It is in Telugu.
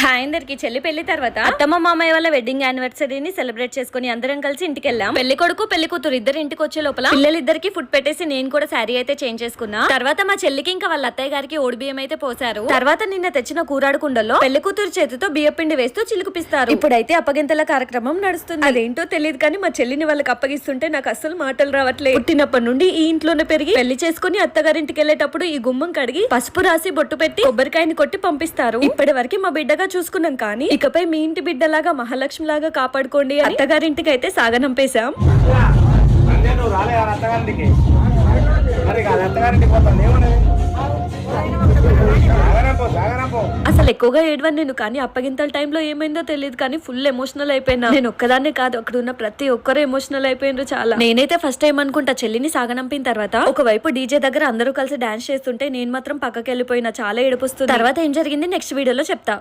హాయ్ అందరికి. చెల్లి పెళ్లి తర్వాత అత్తమ్మ మామయ్య వాళ్ళ వెడ్డింగ్ యానివర్సరీని సెలబ్రేట్ చేసుకుని అందరం కలిసి ఇంటికి వెళ్ళాం. పెళ్లి కొడుకు పెళ్లి కూతురు ఇద్దరు ఇంటికి వచ్చే లోపల పిల్లలిద్దరికి ఫుడ్ పెట్టేసి నేను కూడా శారీ అయితే చేంజ్ చేసుకున్నా. తర్వాత మా చెల్లికి ఇంకా వాళ్ళ అత్తయ్య గారికి ఓడి బియ్యం అయితే పోసారు. తర్వాత నిన్న తెచ్చిన కూరాడు కుండలో పెళ్లి కూతురు చేతితో బియ్య పిండి వేస్తూ చిలుకుపిస్తారు. ఇప్పుడైతే అప్పగింతల కార్యక్రమం నడుస్తుంది. అదేంటో తెలియదు కానీ మా చెల్లిని వాళ్ళకి అప్పగిస్తుంటే నాకు అస్సలు మాటలు రావట్లేదు. పుట్టినప్పటి నుండి ఈ ఇంట్లోనే పెరిగి పెళ్లి చేసుకుని అత్తగారింటికి వెళ్ళేటప్పుడు ఈ గుమ్మం కడిగి పసుపు రాసి బొట్టు పెట్టి కొబ్బరికాయని కొట్టి పంపిస్తారు. ఇప్పటి వరకు మా బిడ్డగా చూసుకున్నాం కానీ ఇకపై మీ ఇంటి బిడ్డలాగా మహాలక్ష్మి లాగా కాపాడుకోండి అని అత్తగారింటికి అయితే సాగనంపేశాం. అసలు ఎక్కువగా ఏడవని నేను, కానీ అప్పగింతల టైంలో ఏమైందో తెలియదు కానీ ఫుల్ ఎమోషనల్ అయిపోయినా. నేను ఒక్కదాన్నే కాదు, అక్కడ ఉన్న ప్రతి ఒక్కరు ఎమోషనల్ అయిపోయినారు చాలా. నేనైతే ఫస్ట్ టైం అనుకుంటా చెల్లిని సాగనంపిన తర్వాత ఒకవైపు డీజే దగ్గర అందరూ కలిసి డాన్స్ చేస్తుంటే నేను మాత్రం పక్కకి వెళ్ళిపోయినా. చాలా ఏడుపుస్తుంది. తర్వాత ఏం జరిగింది నెక్స్ట్ వీడియోలో చెప్తా.